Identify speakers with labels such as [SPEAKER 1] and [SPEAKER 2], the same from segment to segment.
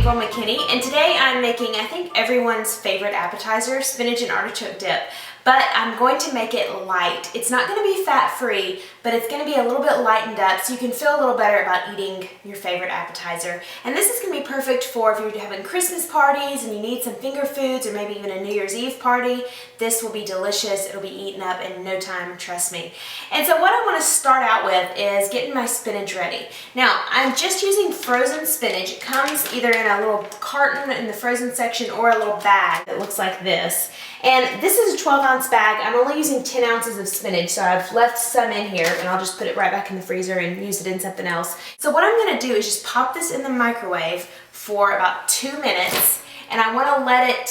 [SPEAKER 1] from Mckinney, and today I'm making, I think, everyone's favorite appetizer, spinach and artichoke dip. But I'm going to make it light. It's not going to be fat-free, but it's going to be a little bit lightened up so you can feel a little better about eating your favorite appetizer. And this is going to be perfect for if you're having Christmas parties and you need some finger foods or maybe even a New Year's Eve party. This will be delicious. It'll be eaten up in no time, trust me. And so what I want to start out with is getting my spinach ready. Now, I'm just using frozen spinach. It comes either in a little carton in the frozen section or a little bag that looks like this. And this is a 12-ounce bag. I'm only using 10 ounces of spinach, so I've left some in here, and I'll just put it right back in the freezer and use it in something else. So what I'm going to do is just pop this in the microwave for about 2 minutes, and I want to let it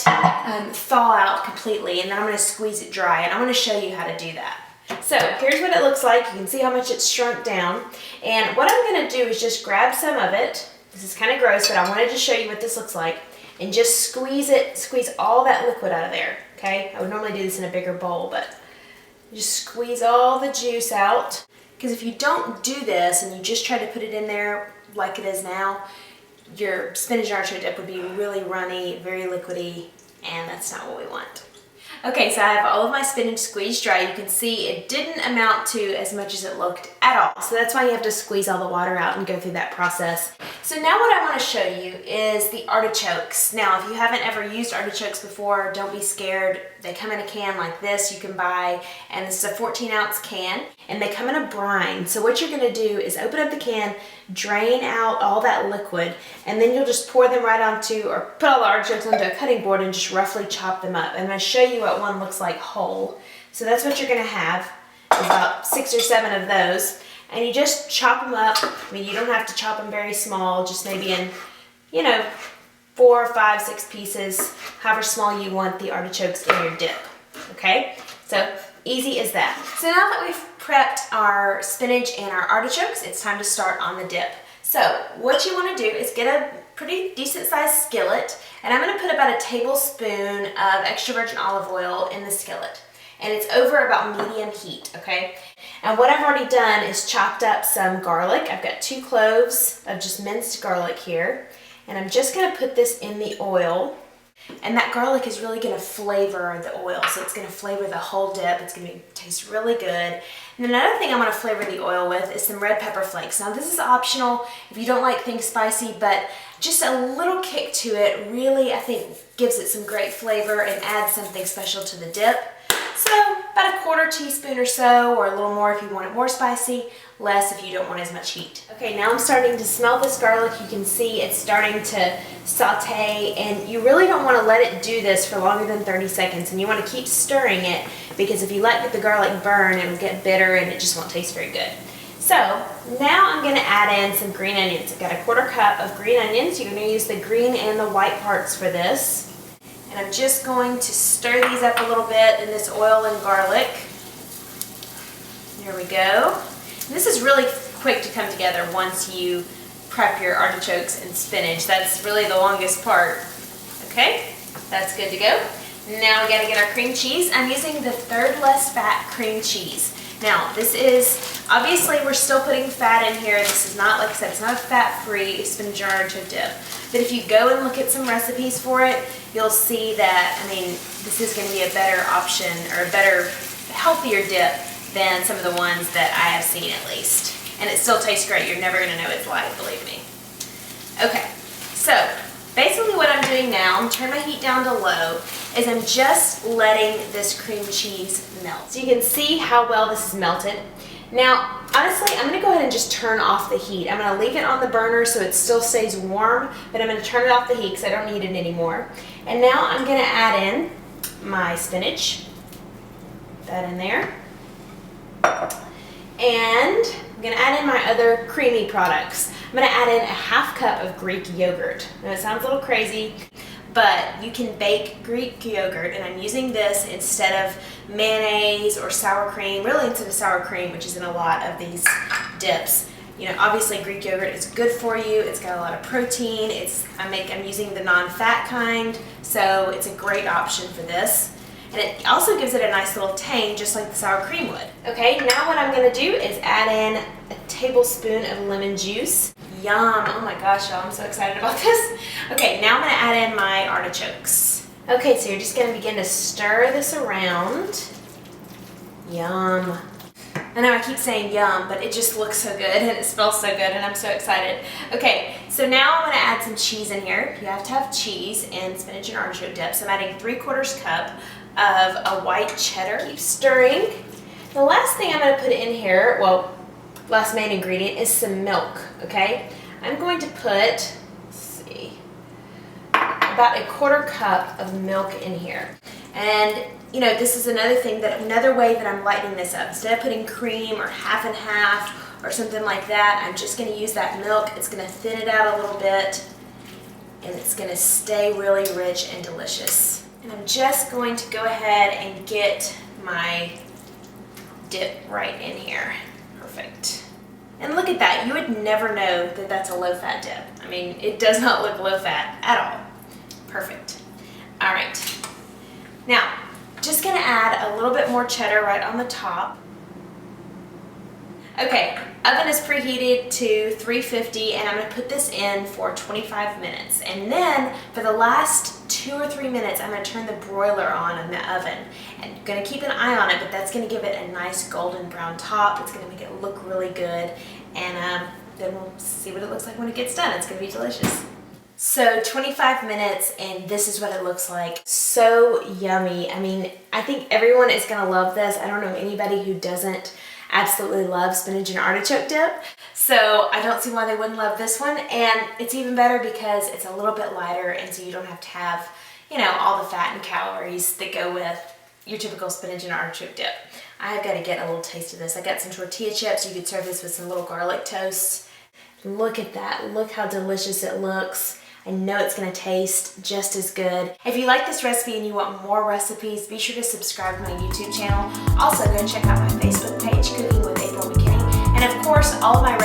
[SPEAKER 1] thaw out completely, and then I'm going to squeeze it dry, and I'm going to show you how to do that. So here's what it looks like. You can see how much it's shrunk down, and what I'm going to do is just grab some of it. This is kind of gross, but I wanted to show you what this looks like, and just squeeze all that liquid out of there. Okay, I would normally do this in a bigger bowl, but just squeeze all the juice out. Because if you don't do this and you just try to put it in there like it is now, your spinach and artichoke dip would be really runny, very liquidy, and that's not what we want. Okay, so I have all of my spinach squeezed dry. You can see it didn't amount to as much as it looked at all. So that's why you have to squeeze all the water out and go through that process. So now what I want to show you is the artichokes. Now, if you haven't ever used artichokes before, don't be scared. They come in a can like this you can buy, and this is a 14-ounce can, and they come in a brine. So what you're going to do is open up the can, drain out all that liquid, and then you'll just pour them right onto, or put all the artichokes onto a cutting board and just roughly chop them up. And I'm going to show you what one looks like whole. So that's what you're going to have, about 6 or 7 of those. And you just chop them up. I mean, you don't have to chop them very small, just maybe in, 4, 5, 6 pieces, however small you want the artichokes in your dip. Okay? So easy as that. So now that we've prepped our spinach and our artichokes, it's time to start on the dip. So what you want to do is get a pretty decent sized skillet, and I'm going to put about a tablespoon of extra virgin olive oil in the skillet. And it's over about medium heat, okay? And what I've already done is chopped up some garlic. I've got 2 cloves of just minced garlic here. And I'm just going to put this in the oil. And that garlic is really going to flavor the oil. So it's going to flavor the whole dip. It's going to taste really good. And another thing I'm going to flavor the oil with is some red pepper flakes. Now this is optional if you don't like things spicy, but just a little kick to it really, I think, gives it some great flavor and adds something special to the dip. So about a 1/4 teaspoon or so, or a little more if you want it more spicy, less if you don't want as much heat. Okay, now I'm starting to smell this garlic. You can see it's starting to saute, and you really don't want to let it do this for longer than 30 seconds, and you want to keep stirring it, because if you let the garlic burn, it'll get bitter and it just won't taste very good. So now I'm going to add in some green onions. I've got a 1/4 cup of green onions. You're going to use the green and the white parts for this. And I'm just going to stir these up a little bit in this oil and garlic. There we go. And this is really quick to come together once you prep your artichokes and spinach. That's really the longest part. Okay, that's good to go. Now we got to get our cream cheese. I'm using the 3rd less fat cream cheese. Now this is, obviously we're still putting fat in here. This is not, like I said, it's not a fat-free spinach and artichoke dip. But if you go and look at some recipes for it, you'll see that, I mean, this is going to be a better option, or a better, healthier dip than some of the ones that I have seen at least. And it still tastes great. You're never going to know it's light, believe me. Okay, so basically what I'm doing now, I'm turning my heat down to low, is I'm just letting this cream cheese melt. So you can see how well this is melted. Now, honestly, I'm going to go ahead and just turn off the heat. I'm going to leave it on the burner so it still stays warm, but I'm going to turn it off the heat because I don't need it anymore. And now I'm going to add in my spinach. Put that in there. And I'm going to add in my other creamy products. I'm going to add in a 1/2 cup of Greek yogurt. Now, it sounds a little crazy, but you can bake Greek yogurt, and I'm using this instead of mayonnaise or sour cream, really instead of sour cream, which is in a lot of these dips. Obviously Greek yogurt is good for you. It's got a lot of protein. I'm using the non-fat kind, so it's a great option for this. And it also gives it a nice little tang, just like the sour cream would. Okay, now what I'm going to do is add in a tablespoon of lemon juice. Yum. Oh my gosh, y'all, I'm so excited about this. Okay, now I'm gonna add in my artichokes. Okay, so you're just gonna begin to stir this around. Yum. I know I keep saying yum, but it just looks so good and it smells so good and I'm so excited. Okay, so now I'm gonna add some cheese in here. You have to have cheese in spinach and artichoke dip. So I'm adding 3/4 cup of a white cheddar. Keep stirring. The last thing I'm gonna put in here, well, last main ingredient is some milk, okay? I'm going to put, let's see, about 1/4 cup of milk in here. And you know, this is another way that I'm lightening this up. Instead of putting cream or half and half or something like that, I'm just gonna use that milk. It's gonna thin it out a little bit and it's gonna stay really rich and delicious. And I'm just going to go ahead and get my dip right in here. Perfect. And look at that, you would never know that that's a low-fat dip. I mean, it does not look low-fat at all. Perfect. All right. Now, just gonna add a little bit more cheddar right on the top. Okay, oven is preheated to 350 and I'm gonna put this in for 25 minutes. And then for the last 2 or 3 minutes, I'm gonna turn the broiler on in the oven. And gonna keep an eye on it, but that's gonna give it a nice golden brown top. It's gonna make it look really good. And then we'll see what it looks like when it gets done. It's gonna be delicious. So 25 minutes and this is what it looks like. So yummy. I mean, I think everyone is gonna love this. I don't know anybody who doesn't absolutely love spinach and artichoke dip. So I don't see why they wouldn't love this one. And it's even better because it's a little bit lighter and so you don't have to have, you know, all the fat and calories that go with your typical spinach and artichoke dip. I've got to get a little taste of this. I got some tortilla chips. You could serve this with some little garlic toast. Look at that. Look how delicious it looks. I know it's gonna taste just as good. If you like this recipe and you want more recipes, be sure to subscribe to my YouTube channel. Also, go check out my Facebook page, Cooking with April Mckinney. And of course, all of my